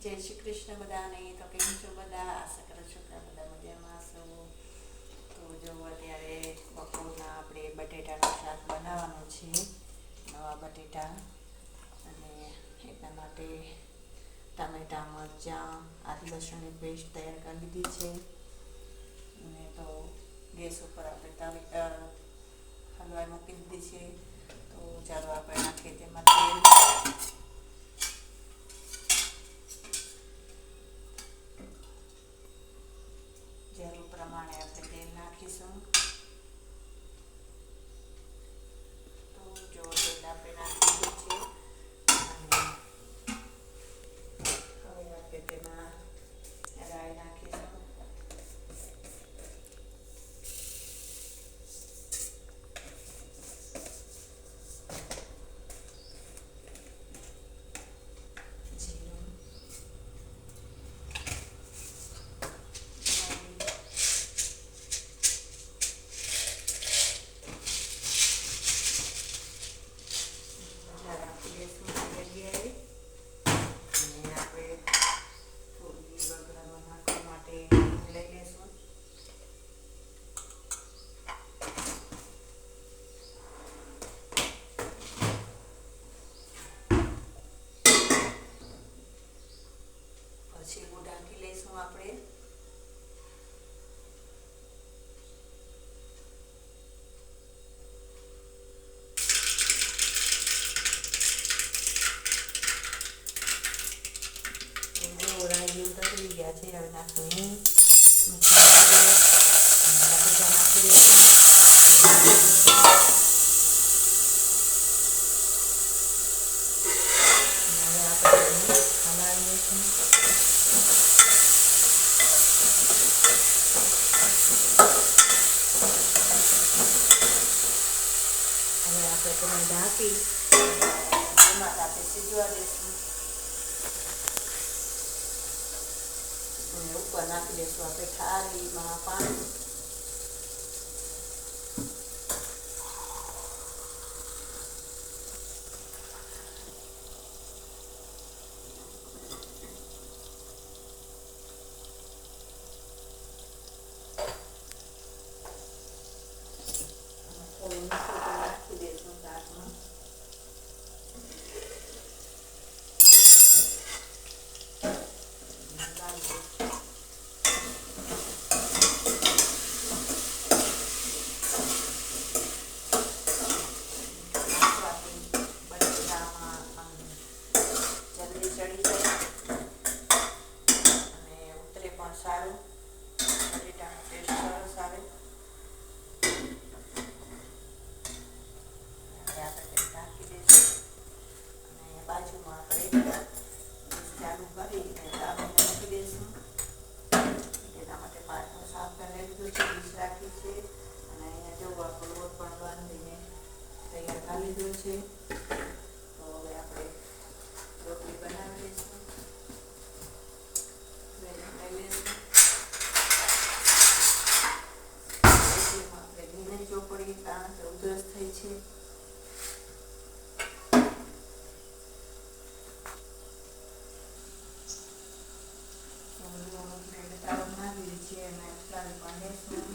જય શ્રી કૃષ્ણ બધાને. તો કેમ છો બધા? આશા કરું છું કે બધા મજામાં છો. તો જો અત્યારે બપોરના આપણે બટેટાનું શાક બનાવવાનું છે, નવા બટેટા. અને એટલા માટે ટામેટા, મરચાં, આદુ લસણની પેસ્ટ તૈયાર કરી લીધી છે. અને તો ગેસ ઉપર આપણે હલવાઈ મૂકી દીધી છે. તો ચાલો આપણે નાખીએ તેમાં તેલ. જરૂર પ્રમાણે આપણે તેલ નાખીશું. તો જો તેલ આપણે નાખી દીધું છે. અને હવે આપણે તેમાં રાઈ નાખીશું. જીરું, પછી એવું ઢાંકી લઈશું આપણે. રાઈ જેવું તળી ગયા છે. હવે નાખશું હિંગ, મીઠા પાવડર અને બટેટા નાખી દઈશું. હવે આપણે હલાવી દઈશું. હવે આપણે તેને ઢાંકી એમાં આપણે સીજવા દઈશું. અને ઉપર નાખી દઈશું આપણે થાળીમાં પાણી. થોડું મીઠું પણ નાખી દઈશું શાકમાં. જલ્દી ચડી જાય અને ઉતરે પણ સારું. બટેટાનો ટેસ્ટ સરસ આવે. હવે આપણે તેને ઢાંકી દઈશું. અને બાજુમાં આપણે ચાલુ કરી ટામેટા મૂકી દઈશું. તેના માટે પાટલું સાફ કરી લીધું છે, ડીશ રાખી છે. અને અહીંયા જો આપણો લોટ પણ બાંધીને તૈયાર કરી લીધો છે. તો હવે આપણે રોટલી બનાવી લઈશું. લઈ લઈશું. રોટલીમાં આપણે ઘી નહીં ચોપડીએ કારણ કે ઉધરસ થઈ છે. નાખી છે અને ઉતારી પણ લઈશું.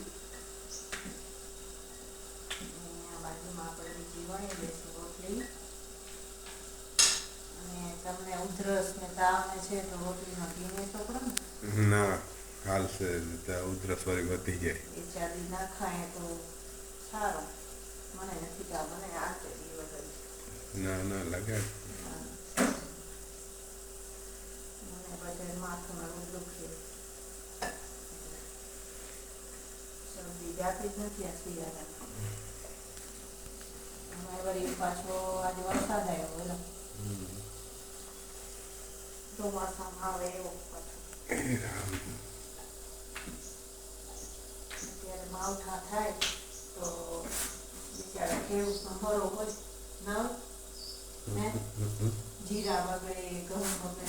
બાજુમાં આપણે બીજી વણી લઈશું રોટલી. અને તમને ઉધરસ ને તાવ ને છે તો રોટલીનો ઘી નહીં ચોપડો ને? ના, હાલશે. ઉધરસ વાળી વધી જાય. એ ચાલી ના ખાય તો સારું. મને નથી તાવ, મને આ છે એ વગર. ના ના લગાડ. મને બધા માથું એવું દુખે. શરદી જાતી જ નથી આ શિયાળામાં. અમારે વળી પાછો આજે વરસાદ આવ્યો બોલો. ચોમાસામાં આવે એવો પાછો. અત્યારે માવઠા થાય તો બિચારા ખેડૂતનો મરો હોય ના હે જીરા બગડે, ઘઉં બગડે.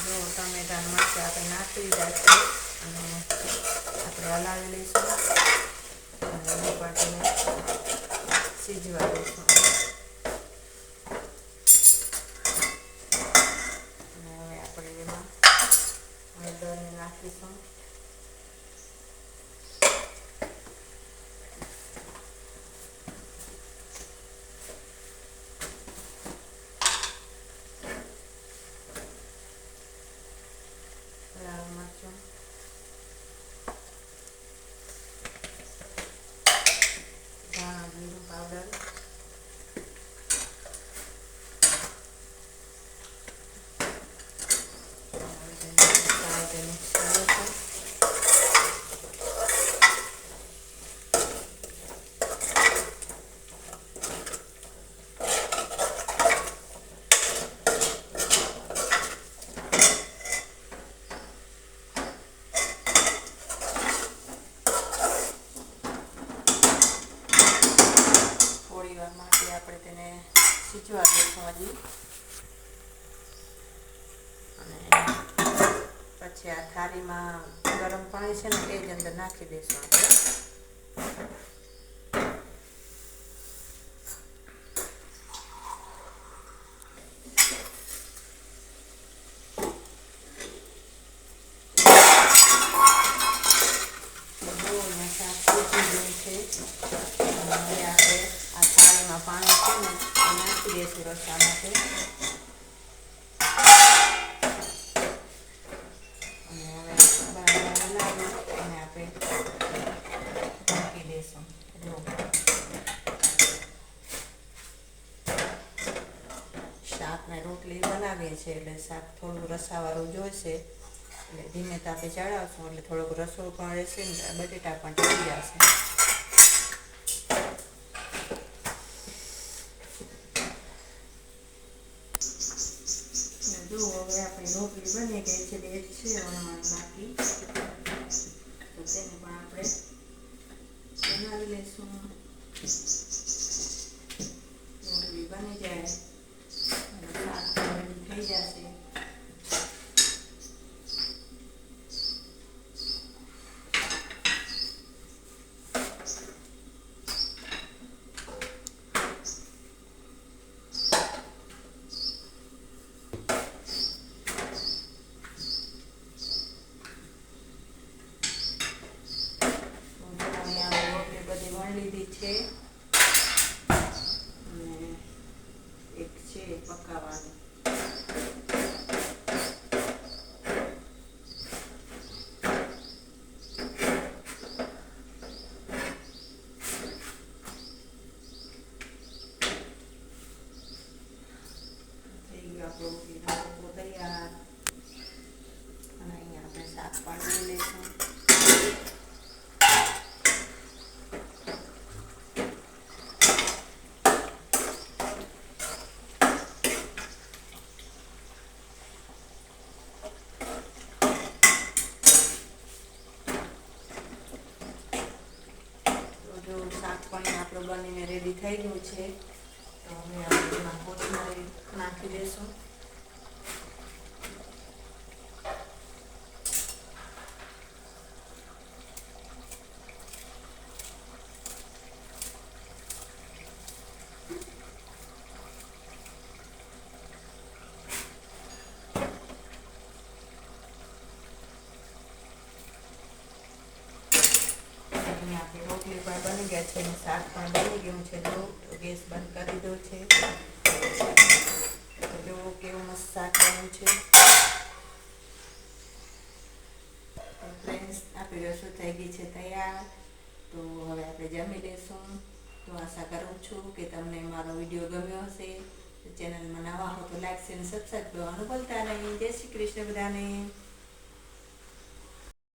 જો ટામેટાનું મરચાં આપણે નાખી દીધા છે અને આપણે હલાવી લઈશું અને એને પણ તેને સીજવા દઈશું. અને હવે આપણે એમાં હળદરને નાખીશું. લાલ મરચું, ધાણા જીરું પાવડર, થોડી વાર માટે આપણે તેને સીચવા દઈશું હજી. અને પછી આ થાળીમાં ગરમ પાણી છે ને એ જ અંદર નાખી દઈશું આપણે. શાક શીખી ગયું છે. હવે આપણે આ થાળીમાં પાણી છે ને એ નાખી દઈશું રસા માટે. અને હવે બનાવી અને આપણે ઢાંકી દઈશું. શાક ને રોટલી બનાવીએ છીએ એટલે શાક થોડું રસાવાળું જોઈશે, એટલે ધીમે તાપે ચડાવશું એટલે થોડોક રસો પણ રહેશે ને બટેટા પણ ચડી જશે. જો હવે આપણી રોટલી બની ગઈ છે, બે જ છે વણવાનું બાકી, તો તેને પણ આપણે બનાવી લઈશું. રોટલી બની જાય અને શાક પણ થઈ જશે. લીધી છે અને એક છે પકાવવાનું. થઈ ગયું આપણું તૈયાર. અને અહીંયા આપણે શાક પણ લઈ લઈશું. જો શાક પણ આપણું બનીને રેડી થઈ ગયું છે, તો હવે આપણે એમાં કોથમરી નાખી દઈશું. આપણી રોટલી પણ બની ગયા છે અને શાક પણ બની ગયું છે. જો ગેસ બંધ કરી દીધો છે. જો કેવું મસ્ત શાક બન્યું છે. ફ્રેન્ડ્સ, આપણી રસોઈ થઈ ગઈ છે તૈયાર. તો હવે આપણે જમી લઈશું. તો આશા કરું છું કે તમને મારો વિડીયો ગમ્યો હશે. ચેનલમાં નવા હો તો લાઈક અને સબસ્ક્રાઈબ કરવાનું ભૂલતા નહીં. જય શ્રી કૃષ્ણ બધાને.